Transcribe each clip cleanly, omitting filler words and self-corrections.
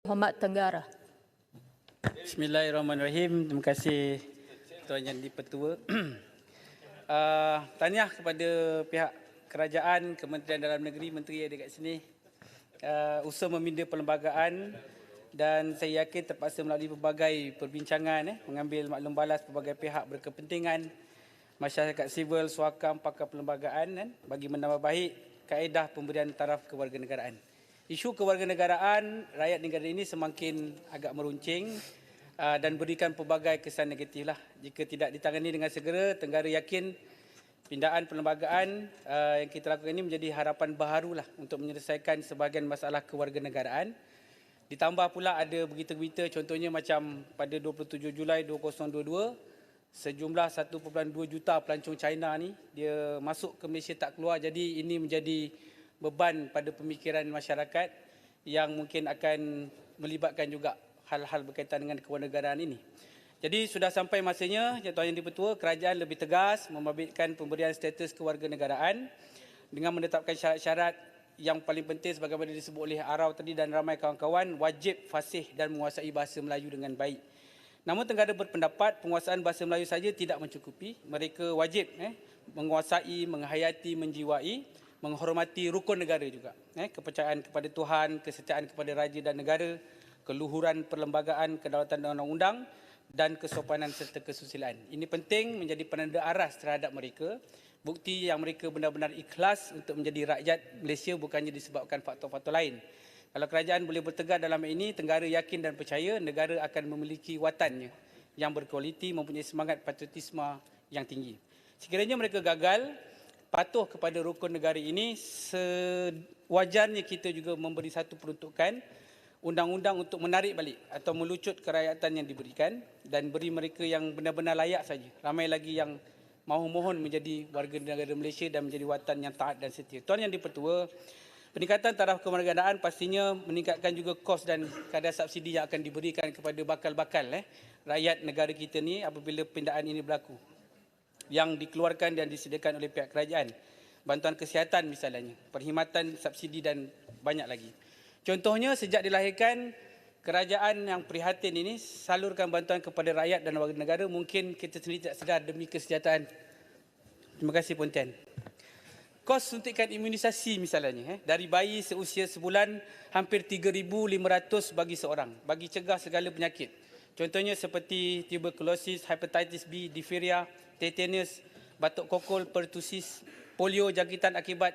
Berhormat Tenggara. Bismillahirrahmanirrahim. Terima kasih Tuan Yang di-Pertua. Tahniah kepada pihak kerajaan, Kementerian Dalam Negeri, Menteri ada kat sini. Usaha meminda perlembagaan dan saya yakin terpaksa melalui pelbagai perbincangan, mengambil maklum balas pelbagai pihak berkepentingan, masyarakat sivil, suakam, pakar perlembagaan bagi menambah baik kaedah pemberian taraf kewarganegaraan. Isu kewarganegaraan rakyat negara ini semakin agak meruncing dan berikan pelbagai kesan negatif lah. Jika tidak ditangani dengan segera, Tenggara yakin pindaan perlembagaan yang kita lakukan ini menjadi harapan baharulah untuk menyelesaikan sebahagian masalah kewarganegaraan. Ditambah pula ada berita-berita contohnya macam pada 27 Julai 2022, sejumlah 1.2 juta pelancong China ni dia masuk ke Malaysia tak keluar, jadi ini menjadi beban pada pemikiran masyarakat yang mungkin akan melibatkan juga hal-hal berkaitan dengan kewarganegaraan ini. Jadi sudah sampai masanya, Tuan Yang di-Pertua, kerajaan lebih tegas membabitkan pemberian status kewarganegaraan dengan menetapkan syarat-syarat yang paling penting sebagaimana disebut oleh Arau tadi dan ramai kawan-kawan, wajib fasih dan menguasai bahasa Melayu dengan baik. Namun Tenggara berpendapat penguasaan bahasa Melayu saja tidak mencukupi. Mereka wajib menguasai, menghayati, menjiwai, menghormati rukun negara juga. Kepercayaan kepada Tuhan, kesetiaan kepada raja dan negara, keluhuran perlembagaan, kedaulatan dan undang-undang, dan kesopanan serta kesusilaan. Ini penting menjadi penanda aras terhadap mereka. Bukti yang mereka benar-benar ikhlas untuk menjadi rakyat Malaysia bukannya disebabkan faktor-faktor lain. Kalau kerajaan boleh bertegar dalam ini, Tenggara yakin dan percaya negara akan memiliki watannya yang berkualiti, mempunyai semangat patriotisme yang tinggi. Sekiranya mereka gagal patuh kepada rukun negara ini, sewajarnya kita juga memberi satu peruntukan undang-undang untuk menarik balik atau melucut kerakyatan yang diberikan dan beri mereka yang benar-benar layak saja. Ramai lagi yang mahu mohon menjadi warga negara Malaysia dan menjadi watan yang taat dan setia. Tuan Yang di-Pertua, peningkatan taraf kewarganegaraan pastinya meningkatkan juga kos dan kadar subsidi yang akan diberikan kepada bakal-bakal rakyat negara kita ni apabila pindaan ini berlaku, yang dikeluarkan dan disediakan oleh pihak kerajaan. Bantuan kesihatan misalnya, perkhidmatan subsidi dan banyak lagi. Contohnya sejak dilahirkan, kerajaan yang prihatin ini salurkan bantuan kepada rakyat dan warga negara. Mungkin kita sendiri tak sedar demi kesejahteraan. Terima kasih Puan Tan. Kos suntikan imunisasi misalnya, dari bayi seusia sebulan hampir 3,500 bagi seorang, bagi cegah segala penyakit. Contohnya seperti tuberculosis, hepatitis B, diphtheria, tetanus, batuk kokol, pertusis, polio, jangkitan akibat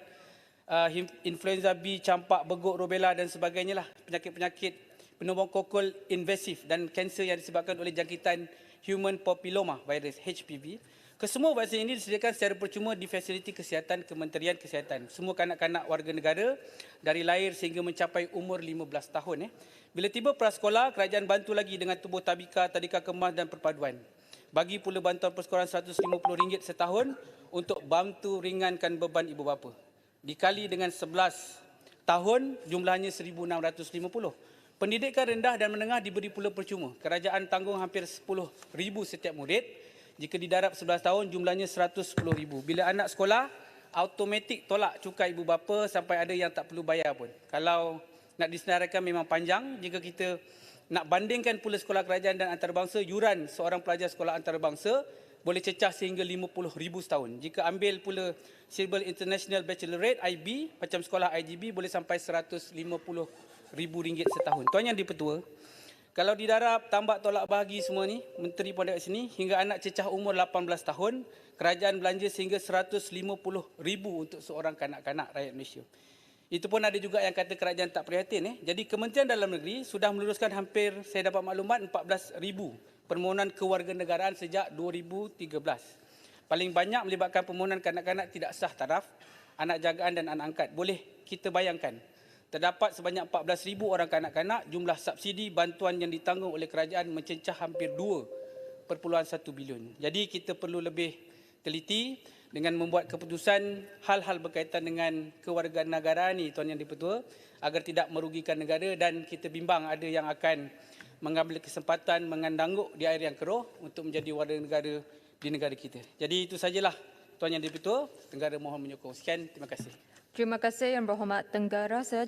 influenza B, campak, beguk, rubella dan sebagainya lah. Penyakit-penyakit pneumokokal invasif dan kanser yang disebabkan oleh jangkitan human papilloma virus HPV. Kesemua vaksin ini disediakan secara percuma di fasiliti kesihatan Kementerian Kesihatan. Semua kanak-kanak warga negara dari lahir sehingga mencapai umur 15 tahun. Bila tiba prasekolah, kerajaan bantu lagi dengan tubuh tabika, tadika kemas dan perpaduan. Bagi pula bantuan persekolahan RM150 setahun untuk bantu ringankan beban ibu bapa. Dikali dengan 11 tahun, jumlahnya 1,650. Pendidikan rendah dan menengah diberi pula percuma. Kerajaan tanggung hampir 10,000 setiap murid. Jika didarab 11 tahun, jumlahnya 110,000. Bila anak sekolah, automatik tolak cukai ibu bapa sampai ada yang tak perlu bayar pun. Kalau nak disenaraikan memang panjang. Jika kita nak bandingkan pula sekolah kerajaan dan antarabangsa, yuran seorang pelajar sekolah antarabangsa boleh cecah sehingga 50,000 setahun. Jika ambil pula Civil International Baccalaureate IB, macam sekolah IGB, boleh sampai RM150,000 setahun. Tuan Yang di-Pertua, kalau didarab, tambak, tolak bahagi semua ni, menteri pun ada kat sini, hingga anak cecah umur 18 tahun, kerajaan belanja sehingga RM150,000 untuk seorang kanak-kanak rakyat Malaysia. Itu pun ada juga yang kata kerajaan tak prihatin. Jadi Kementerian Dalam Negeri sudah meluruskan hampir, saya dapat maklumat, 14,000 permohonan kewarganegaraan sejak 2013. Paling banyak melibatkan permohonan kanak-kanak tidak sah taraf, anak jagaan dan anak angkat. Boleh kita bayangkan, terdapat sebanyak 14,000 orang kanak-kanak, jumlah subsidi bantuan yang ditanggung oleh kerajaan mencecah hampir 2.1 bilion. Jadi kita perlu lebih teliti dengan membuat keputusan hal-hal berkaitan dengan kewarganegaraan ni, Tuan Yang di-Pertua, agar tidak merugikan negara dan kita bimbang ada yang akan mengambil kesempatan mengandangguk di air yang keruh untuk menjadi warga negara di negara kita. Jadi itu sajalah Tuan Yang di-Pertua, Tenggara mohon menyokong. Sekian, terima kasih. Terima kasih Yang Berhormat Tenggara. Saya